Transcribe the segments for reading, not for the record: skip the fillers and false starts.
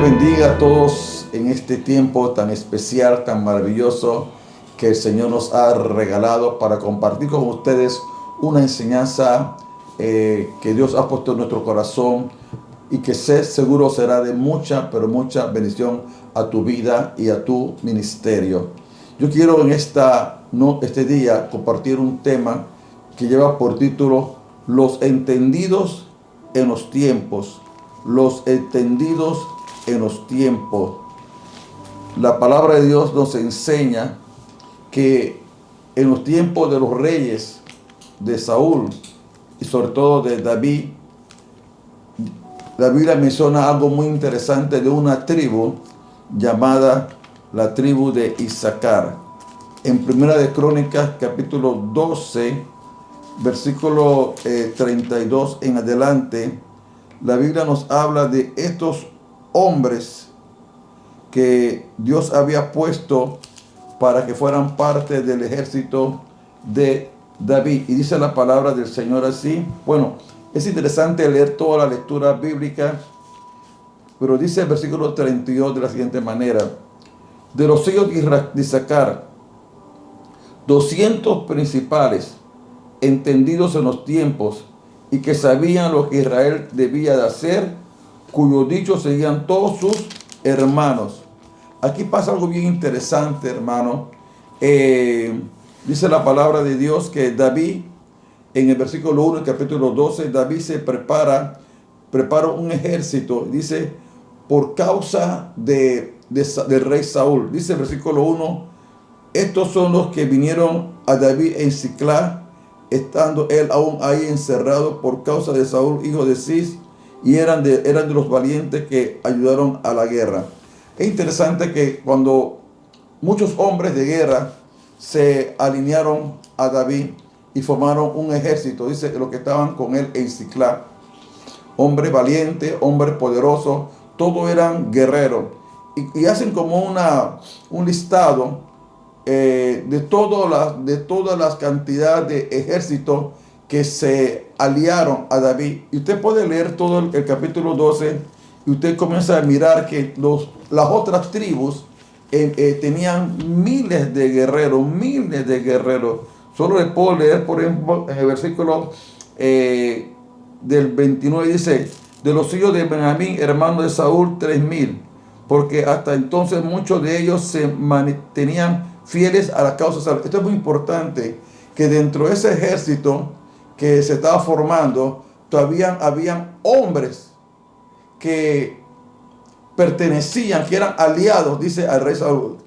les bendiga a todos en este tiempo tan especial, tan maravilloso que el Señor nos ha regalado para compartir con ustedes una enseñanza que Dios ha puesto en nuestro corazón y que sé seguro será de mucha, pero mucha bendición a tu vida y a tu ministerio. Yo quiero en este día compartir un tema que lleva por título Los entendidos en los tiempos. Los entendidos en los tiempos. La palabra de Dios nos enseña que en los tiempos de los reyes, de Saúl y sobre todo de David, la Biblia menciona algo muy interesante de una tribu llamada la tribu de Isaacar. En Primera de Crónicas, capítulo 12, versículo 32 en adelante, la Biblia nos habla de estos hombres que Dios había puesto para que fueran parte del ejército de David. Y dice la palabra del Señor así. Bueno, es interesante leer toda la lectura bíblica, pero dice el versículo 32 de la siguiente manera: de los hijos de Isaacar, 200 principales, entendidos en los tiempos, y que sabían lo que Israel debía de hacer, cuyo dicho seguían todos sus hermanos. Aquí pasa algo bien interesante, hermano. Dice la palabra de Dios que David, en el versículo 1 del capítulo 12, David se prepara un ejército, dice, por causa del rey Saúl. Dice el versículo 1, estos son los que vinieron a David en Siclá, estando él aún ahí encerrado por causa de Saúl, hijo de Cis, y eran de los valientes que ayudaron a la guerra. Es interesante que cuando muchos hombres de guerra se alinearon a David y formaron un ejército, dice los que estaban con él en Siclá, hombres valientes, hombres poderosos, todos eran guerreros, y hacen como un listado de todas las cantidades de ejércitos que se aliaron a David. Y usted puede leer todo el capítulo 12 y usted comienza a mirar que las otras tribus tenían miles de guerreros. Solo le puedo leer, por ejemplo, en el versículo del 29, dice, de los hijos de Benjamín, hermano de Saúl, 3,000, porque hasta entonces muchos de ellos se mantenían fieles a la causa de Saúl. Esto es muy importante, que dentro de ese ejército que se estaba formando, todavía habían hombres que pertenecían, que eran aliados, dice, al rey Saúl.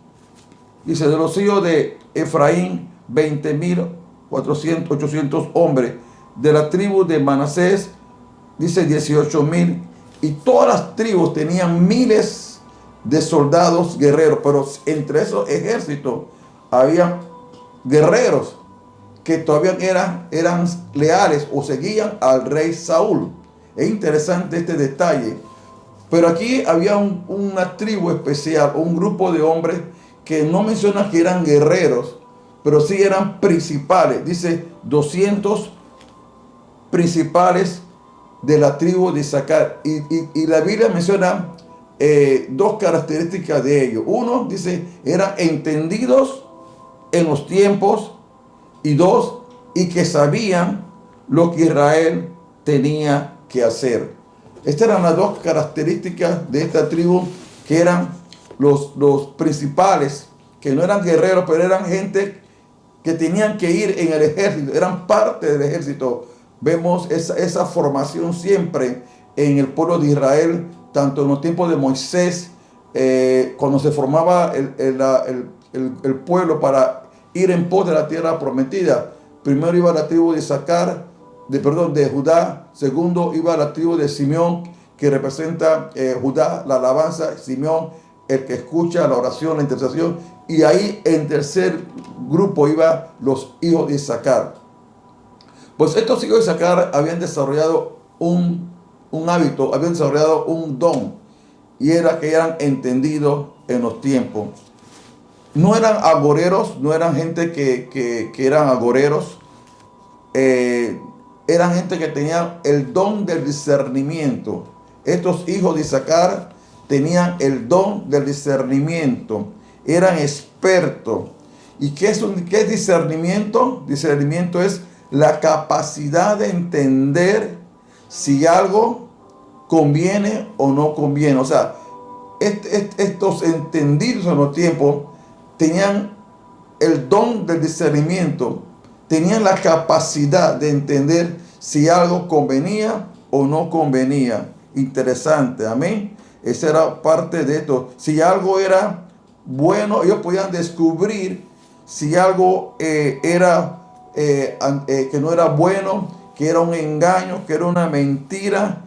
Dice, de los hijos de Efraín, 20,800 hombres. De la tribu de Manasés, dice 18,000. Y todas las tribus tenían miles de soldados guerreros, pero entre esos ejércitos había guerreros que todavía eran leales o seguían al rey Saúl. Es interesante este detalle. Pero aquí había una tribu especial, un grupo de hombres que no menciona que eran guerreros, pero sí eran principales. Dice 200 principales de la tribu de Isaacar. Y la Biblia menciona dos características de ellos. Uno, dice, eran entendidos en los tiempos. Y dos, y que sabían lo que Israel tenía que hacer. Estas eran las dos características de esta tribu, que eran los principales, que no eran guerreros, pero eran gente que tenían que ir en el ejército, eran parte del ejército. Vemos esa formación siempre en el pueblo de Israel, tanto en los tiempos de Moisés, cuando se formaba el pueblo para ir en pos de la tierra prometida. Primero iba la tribu de Isaacar, de Judá. Segundo iba la tribu de Simeón, que representa Judá, la alabanza. Simeón, el que escucha la oración, la intercesión. Y ahí en tercer grupo iban los hijos de Isaacar. Pues estos hijos de Isaacar habían desarrollado un hábito, habían desarrollado un don, y era que eran entendidos en los tiempos. No eran agoreros, no eran gente que eran agoreros. Eran gente que tenía el don del discernimiento. Estos hijos de Isaacar tenían el don del discernimiento, eran expertos. ¿Y qué es discernimiento? Discernimiento es la capacidad de entender si algo conviene o no conviene. O sea, estos entendidos en los tiempos tenían el don del discernimiento, tenían la capacidad de entender si algo convenía o no convenía. Interesante, amén. Esa era parte de esto. Si algo era bueno, ellos podían descubrir si algo que no era bueno, que era un engaño, que era una mentira,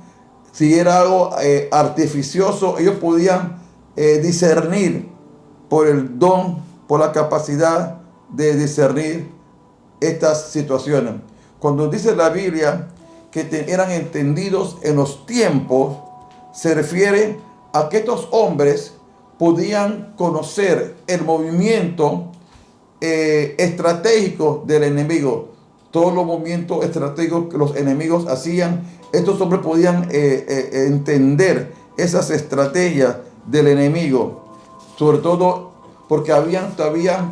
si era algo artificioso. Ellos podían discernir por el don, por la capacidad de discernir estas situaciones. Cuando dice la Biblia que eran entendidos en los tiempos, se refiere a que estos hombres podían conocer el movimiento estratégico del enemigo. Todos los movimientos estratégicos que los enemigos hacían, estos hombres podían entender esas estrategias del enemigo, sobre todo porque habían todavía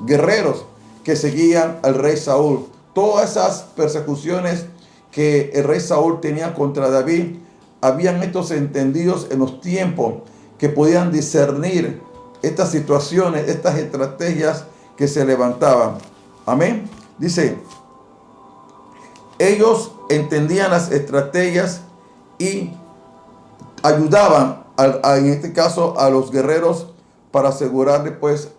guerreros que seguían al rey Saúl. Todas esas persecuciones que el rey Saúl tenía contra David, habían estos entendidos en los tiempos que podían discernir estas situaciones, estas estrategias que se levantaban. Amén. Dice, ellos entendían las estrategias y ayudaban, en este caso, a los guerreros para asegurarle pues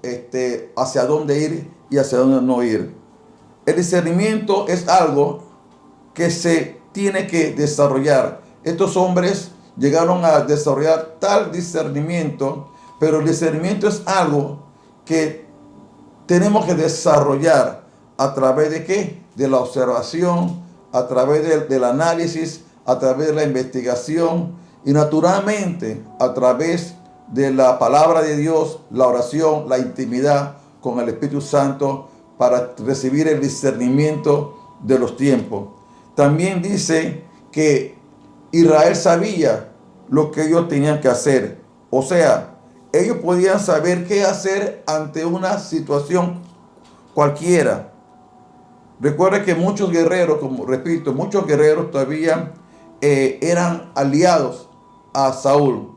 hacia dónde ir y hacia dónde no ir. El discernimiento es algo que se tiene que desarrollar. Estos hombres llegaron a desarrollar tal discernimiento, pero el discernimiento es algo que tenemos que desarrollar a través de ¿qué? De la observación, a través del análisis, a través de la investigación y naturalmente a través de la palabra de Dios, la oración, la intimidad con el Espíritu Santo para recibir el discernimiento de los tiempos. También dice que Israel sabía lo que ellos tenían que hacer. O sea, ellos podían saber qué hacer ante una situación cualquiera. Recuerda que muchos guerreros, como repito, muchos guerreros todavía eran aliados a Saúl.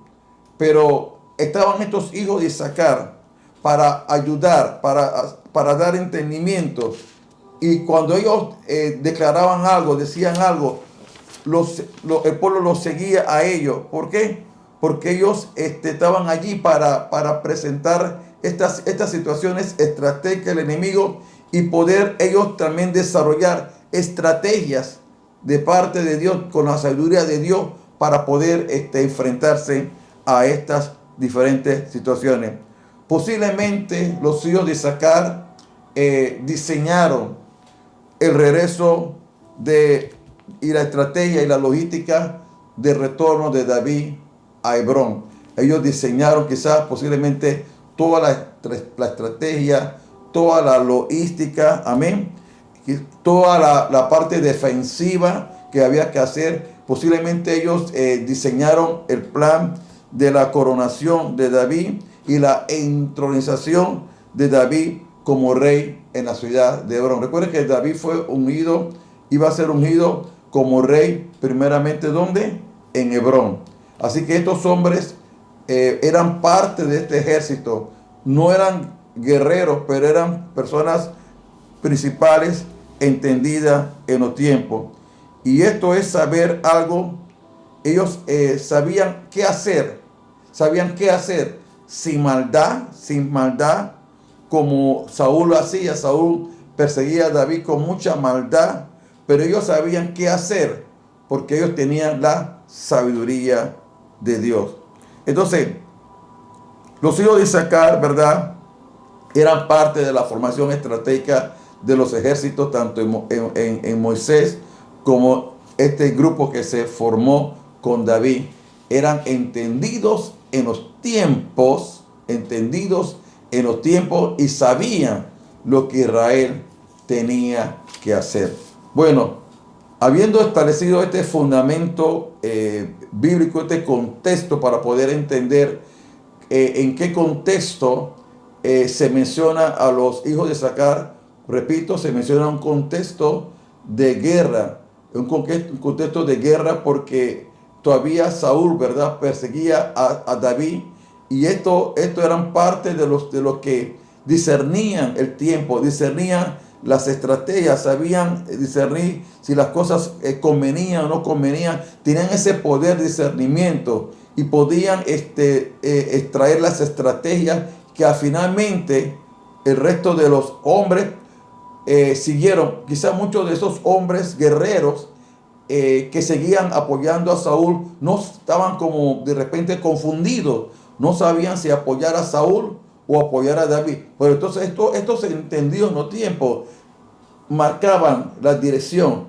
Pero estaban estos hijos de Isaacar para ayudar, para dar entendimiento. Y cuando ellos declaraban algo, decían algo, el pueblo los seguía a ellos. ¿Por qué? Porque ellos estaban allí para presentar estas situaciones estratégicas del enemigo y poder ellos también desarrollar estrategias de parte de Dios, con la sabiduría de Dios, para poder enfrentarse a estas diferentes situaciones. Posiblemente los hijos de Isaacar diseñaron el regreso y la estrategia y la logística de retorno de David a Hebrón. Ellos diseñaron quizás posiblemente toda la estrategia, toda la logística, amén, y toda la parte defensiva que había que hacer. Posiblemente ellos diseñaron el plan de la coronación de David y la entronización de David como rey en la ciudad de Hebrón. Recuerden que David iba a ser ungido como rey primeramente, ¿dónde? En Hebrón. Así que estos hombres eran parte de este ejército. No eran guerreros, pero eran personas principales entendidas en los tiempos. Y esto es saber algo. Ellos sabían qué hacer sin maldad, como Saúl lo hacía. Saúl perseguía a David con mucha maldad, pero ellos sabían qué hacer porque ellos tenían la sabiduría de Dios. Entonces, los hijos de Isaacar, ¿verdad?, eran parte de la formación estratégica de los ejércitos, tanto en Moisés como este grupo que se formó con David. Eran entendidos en los tiempos y sabían lo que Israel tenía que hacer. Bueno, Habiendo establecido este fundamento bíblico, este contexto para poder entender en qué contexto se menciona a los hijos de Isaacar, repito, se menciona un contexto de guerra, un contexto de guerra porque todavía Saúl, ¿verdad?, perseguía a David, y esto eran parte de los que discernían el tiempo, discernían las estrategias, sabían discernir si las cosas convenían o no convenían, tenían ese poder de discernimiento y podían extraer las estrategias que finalmente el resto de los hombres siguieron. Quizás muchos de esos hombres guerreros que seguían apoyando a Saúl no estaban como de repente confundidos, no sabían si apoyar a Saúl o apoyar a David. Pero entonces estos entendidos en los tiempos marcaban la dirección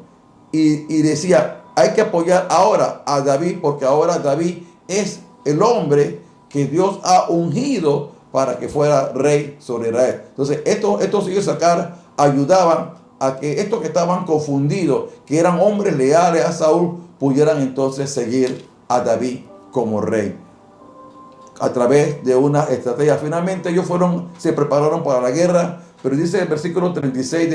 y decía, hay que apoyar ahora a David porque ahora David es el hombre que Dios ha ungido para que fuera rey sobre Israel. Entonces estos hijos de Isaacar ayudaban a que estos que estaban confundidos, que eran hombres leales a Saúl, pudieran entonces seguir a David como rey a través de una estrategia. Finalmente ellos se prepararon para la guerra, pero dice el versículo 36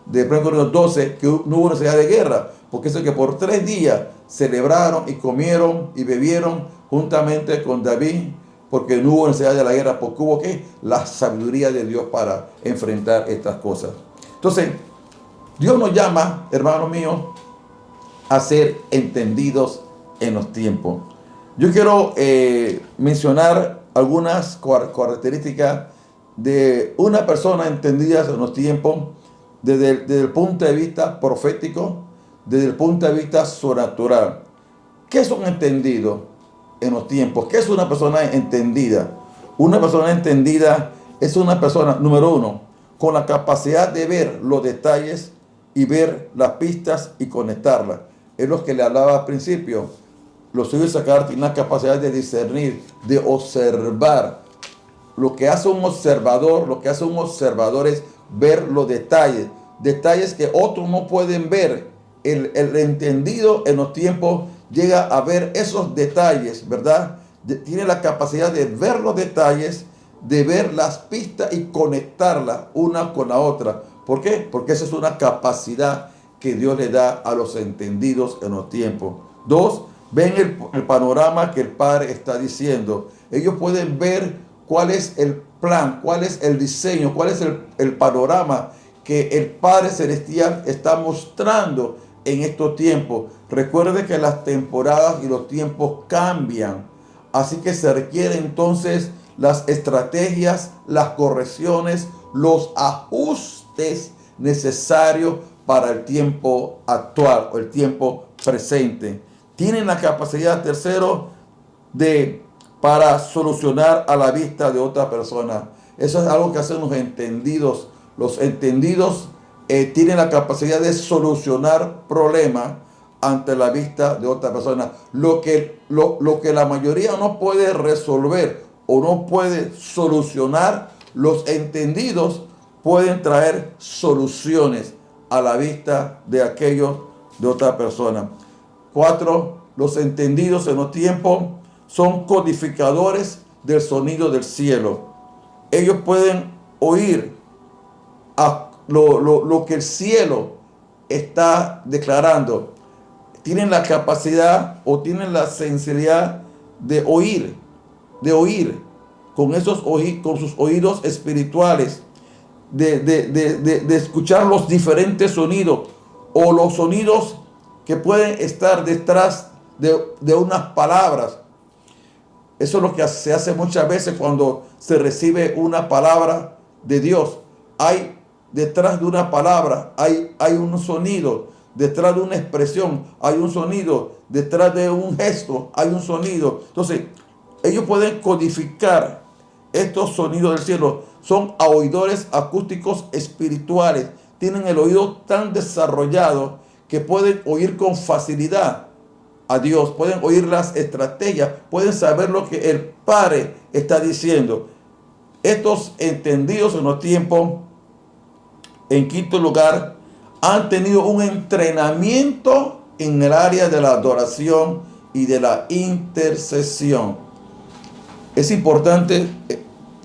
de 1 Corintios 12 que no hubo necesidad de guerra, porque es que por 3 días celebraron y comieron y bebieron juntamente con David, porque no hubo necesidad de la guerra, porque hubo la sabiduría de Dios para enfrentar estas cosas. Entonces, Dios nos llama, hermanos míos, a ser entendidos en los tiempos. Yo quiero mencionar algunas características de una persona entendida en los tiempos desde el punto de vista profético, desde el punto de vista sobrenatural. ¿Qué es un entendido en los tiempos? ¿Qué es una persona entendida? Una persona entendida es una persona, número uno, con la capacidad de ver los detalles y ver las pistas y conectarlas. Es lo que le hablaba al principio. Los hijos de Isaacar tienen la capacidad de discernir, de observar. Lo que hace un observador es ver los detalles, detalles que otros no pueden ver. El entendido en los tiempos llega a ver esos detalles, ¿verdad? Tiene la capacidad de ver los detalles, de ver las pistas y conectarlas una con la otra. ¿Por qué? Porque esa es una capacidad que Dios le da a los entendidos en los tiempos. Dos, ven el panorama que el Padre está diciendo. Ellos pueden ver cuál es el plan, cuál es el diseño, cuál es el panorama que el Padre Celestial está mostrando en estos tiempos. Recuerde que las temporadas y los tiempos cambian. Así que se requieren entonces las estrategias, las correcciones, los ajustes necesarios para el tiempo actual o el tiempo presente. Tienen la capacidad, tercero, para solucionar a la vista de otra persona. Eso es algo que hacen los entendidos. Los entendidos tienen la capacidad de solucionar problemas ante la vista de otra persona. Lo que la mayoría no puede resolver o no puede solucionar, los entendidos pueden traer soluciones a la vista de aquellos de otra persona. 4. Los entendidos en los tiempos son codificadores del sonido del cielo. Ellos pueden oír lo que el cielo está declarando. Tienen la capacidad o tienen la sensibilidad de oír con sus oídos espirituales, de escuchar los diferentes sonidos o los sonidos que pueden estar detrás de unas palabras. Eso es lo que se hace muchas veces cuando se recibe una palabra de Dios. Hay detrás de una palabra, hay un sonido. Detrás de una expresión hay un sonido. Detrás de un gesto hay un sonido. Entonces, ellos pueden codificar estos sonidos del cielo. Son oidores acústicos espirituales. Tienen el oído tan desarrollado que pueden oír con facilidad a Dios. Pueden oír las estrategias. Pueden saber lo que el Padre está diciendo. Estos entendidos en los tiempos, en quinto lugar, han tenido un entrenamiento en el área de la adoración y de la intercesión. Es importante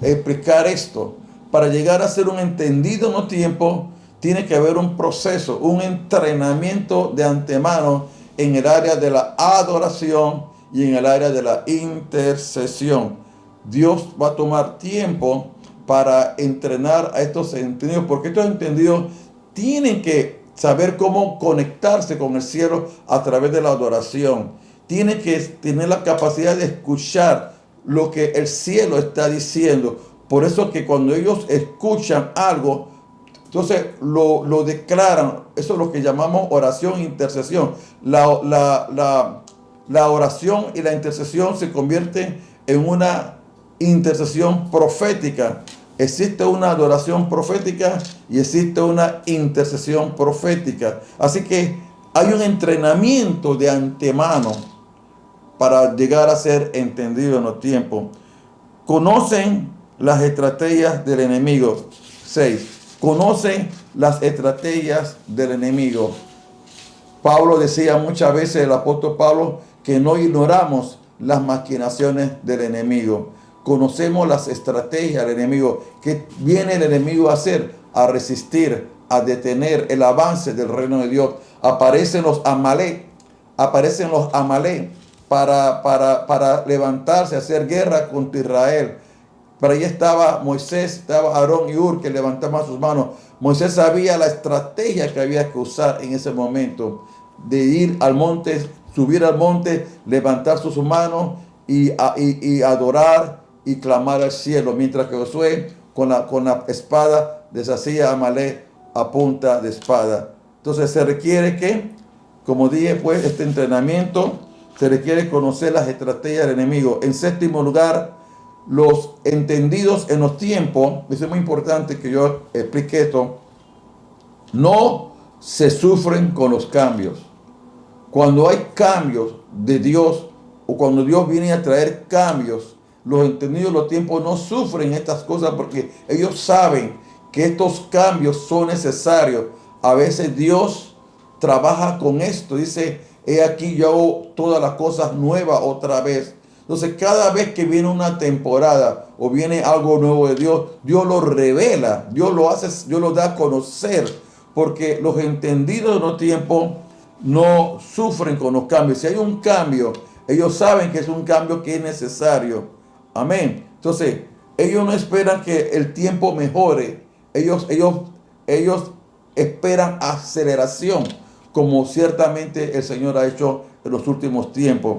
explicar esto. Para llegar a ser un entendido en los tiempos, tiene que haber un proceso, un entrenamiento de antemano en el área de la adoración y en el área de la intercesión. Dios va a tomar tiempo para entrenar a estos entendidos, porque estos entendidos tienen que saber cómo conectarse con el cielo a través de la adoración. Tienen que tener la capacidad de escuchar lo que el cielo está diciendo. Por eso que cuando ellos escuchan algo, entonces lo declaran. Eso es lo que llamamos oración e intercesión. La oración y la intercesión se convierten en una intercesión profética. Existe una adoración profética y existe una intercesión profética. Así que hay un entrenamiento de antemano para llegar a ser entendido en los tiempos. Conocen las estrategias del enemigo. 6. Conocen las estrategias del enemigo. Pablo decía muchas veces, el apóstol Pablo, que no ignoramos las maquinaciones del enemigo. Conocemos las estrategias del enemigo. ¿Qué viene el enemigo a hacer? A resistir, a detener el avance del reino de Dios. Aparecen los Amalek para levantarse, hacer guerra contra Israel. Pero ahí estaba Moisés, estaba Aarón y Hur que levantaban sus manos. Moisés sabía la estrategia que había que usar en ese momento, de ir al monte, subir al monte, levantar sus manos y adorar y clamar al cielo, mientras que Josué con la espada deshacía a Amalek a punta de espada. Entonces se requiere que, como dije, pues este entrenamiento, se requiere conocer las estrategias del enemigo. En séptimo lugar, los entendidos en los tiempos, es muy importante que yo explique esto, no se sufren con los cambios. Cuando hay cambios de Dios o cuando Dios viene a traer cambios, los entendidos en los tiempos no sufren estas cosas porque ellos saben que estos cambios son necesarios. A veces Dios trabaja con esto, dice, he aquí yo hago todas las cosas nuevas otra vez. Entonces cada vez que viene una temporada o viene algo nuevo de Dios, Dios lo revela, Dios lo da a conocer, porque los entendidos en los tiempos no sufren con los cambios. Si hay un cambio, ellos saben que es un cambio que es necesario. Amén. Entonces, ellos no esperan que el tiempo mejore. Ellos esperan aceleración, como ciertamente el Señor ha hecho en los últimos tiempos.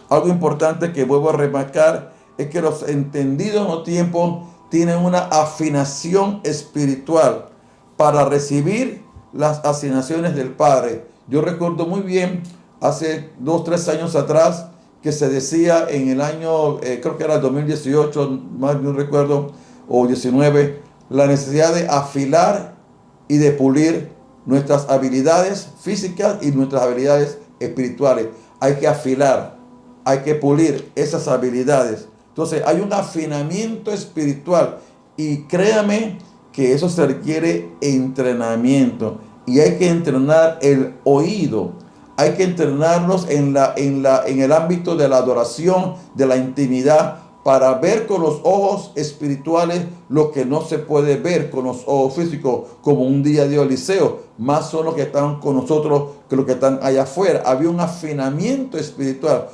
Algo importante que vuelvo a remarcar es que los entendidos en los tiempos tienen una afinación espiritual para recibir las asignaciones del Padre. Yo recuerdo muy bien, hace 2-3 años atrás, que se decía en el año, creo que era 2018, más no recuerdo, o 19, la necesidad de afilar y de pulir nuestras habilidades físicas y nuestras habilidades espirituales. Hay que afilar, hay que pulir esas habilidades. Entonces hay un afinamiento espiritual y créame que eso se requiere entrenamiento y hay que entrenar el oído. Hay que entrenarnos en el ámbito de la adoración, de la intimidad, para ver con los ojos espirituales lo que no se puede ver con los ojos físicos, como un día de Eliseo. Más son los que están con nosotros que los que están allá afuera. Había un afinamiento espiritual.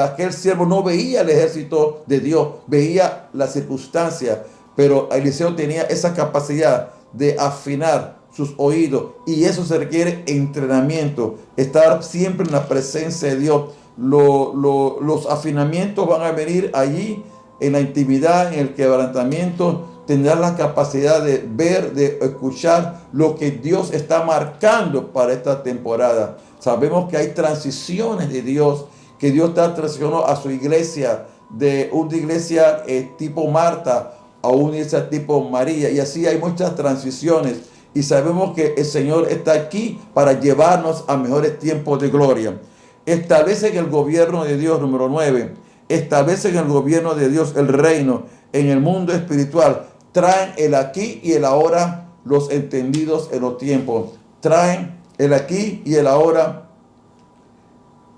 Aquel siervo no veía el ejército de Dios, veía las circunstancias, pero Eliseo tenía esa capacidad de afinar sus oídos, y eso se requiere entrenamiento, estar siempre en la presencia de Dios. Los afinamientos van a venir allí en la intimidad, en el quebrantamiento. Tendrás la capacidad de ver, de escuchar lo que Dios está marcando para esta temporada. Sabemos que hay transiciones de Dios, que Dios está transicionando a su iglesia, de una iglesia tipo Marta a una iglesia tipo María, y así hay muchas transiciones. Y sabemos que el Señor está aquí para llevarnos a mejores tiempos de gloria. Establecen el gobierno de Dios, número 9. Establecen el gobierno de Dios, el reino, en el mundo espiritual. Traen el aquí y el ahora, los entendidos en los tiempos. traen el aquí y el ahora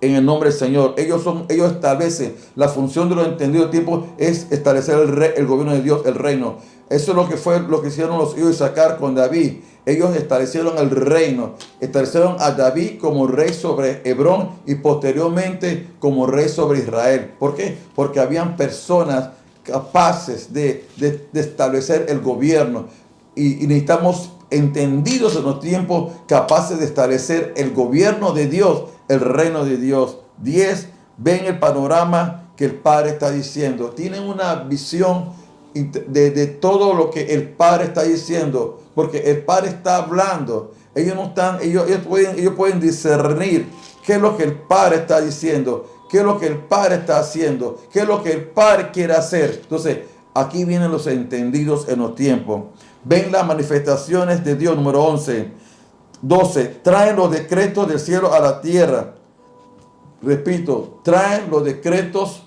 en el nombre del Señor. Ellos establecen la función de los entendidos tiempos, es establecer el gobierno de Dios, el reino. Eso es lo que fue lo que hicieron los hijos de Isaacar con David. Ellos establecieron el reino, establecieron a David como rey sobre Hebrón y posteriormente como rey sobre Israel. ¿Por qué? Porque habían personas capaces de establecer el gobierno y necesitamos entendidos en los tiempos capaces de establecer el gobierno de Dios, el reino de Dios. 10. Ven el panorama que el Padre está diciendo. Tienen una visión de todo lo que el Padre está diciendo, porque el Padre está hablando. Ellos pueden discernir qué es lo que el Padre está diciendo, qué es lo que el Padre está haciendo, qué es lo que el Padre quiere hacer. Entonces, aquí vienen los entendidos en los tiempos. Ven las manifestaciones de Dios. Número 11. 12. Traen los decretos del cielo a la tierra. Repito, traen los decretos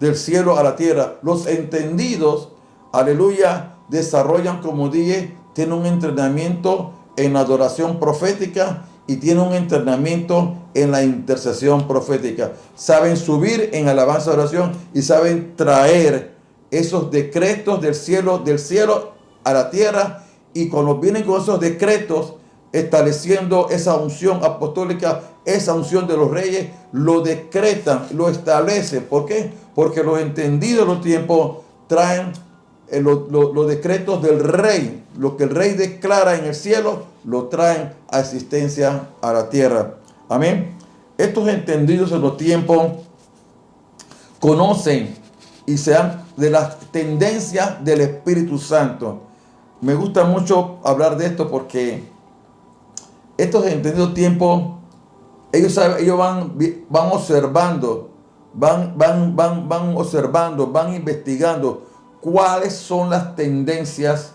del cielo a la tierra. Los entendidos, aleluya, desarrollan, como dije, tienen un entrenamiento en la adoración profética y tienen un entrenamiento en la intercesión profética. Saben subir en alabanza de oración y saben traer esos decretos del cielo a la tierra, y cuando vienen con esos decretos estableciendo esa unción apostólica, esa unción de los reyes, lo decretan, lo establecen. ¿Por qué? Porque los entendidos de los tiempos traen los decretos del rey. Lo que el rey declara en el cielo, lo traen a existencia a la tierra. Amén. Estos entendidos en los tiempos conocen y se dan de las tendencias del Espíritu Santo. Me gusta mucho hablar de esto porque estos entendidos tiempos, ellos van observando, van observando, van investigando cuáles son las tendencias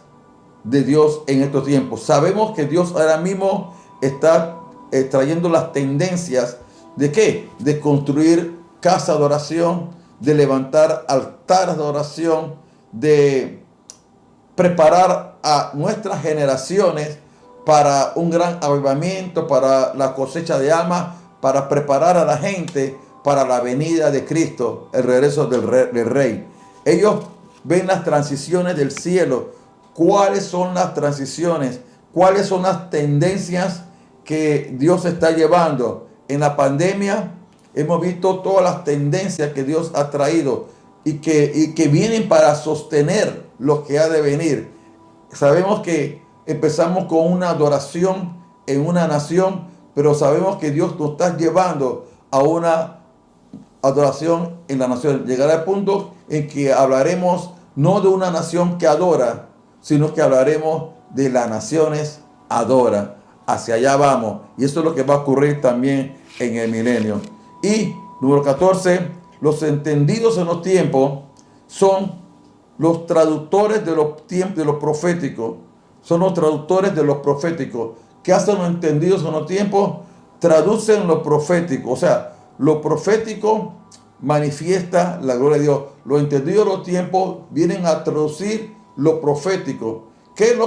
de Dios en estos tiempos. Sabemos que Dios ahora mismo está trayendo las tendencias de ¿qué? De construir casas de oración, de levantar altares de oración, de preparar a nuestras generaciones para un gran avivamiento, para la cosecha de almas, para preparar a la gente para la venida de Cristo, el regreso del Rey. Ellos ven las transiciones del cielo. ¿Cuáles son las transiciones? ¿Cuáles son las tendencias que Dios está llevando? En la pandemia hemos visto todas las tendencias que Dios ha traído y que vienen para sostener lo que ha de venir. Sabemos que empezamos con una adoración en una nación, pero sabemos que Dios nos está llevando a una adoración en la nación. Llegará el punto en que hablaremos no de una nación que adora, sino que hablaremos de las naciones adora. Hacia allá vamos. Y eso es lo que va a ocurrir también en el milenio. Y número 14, los entendidos en los tiempos son los traductores de los tiempos, de los proféticos. Son los traductores de los proféticos. ¿Qué hacen los entendidos en los tiempos? Traducen lo profético. O sea, lo profético manifiesta la gloria de Dios. Los entendidos de los tiempos vienen a traducir lo profético. ¿Qué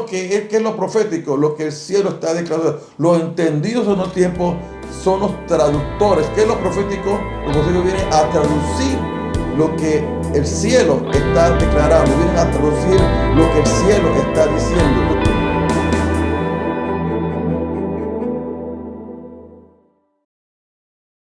es lo profético? Lo que el cielo está declarando. Los entendidos en los tiempos son los traductores. ¿Qué es lo profético? Los proféticos vienen a traducir lo que el cielo está declarando. Vienen a traducir lo que el cielo está diciendo.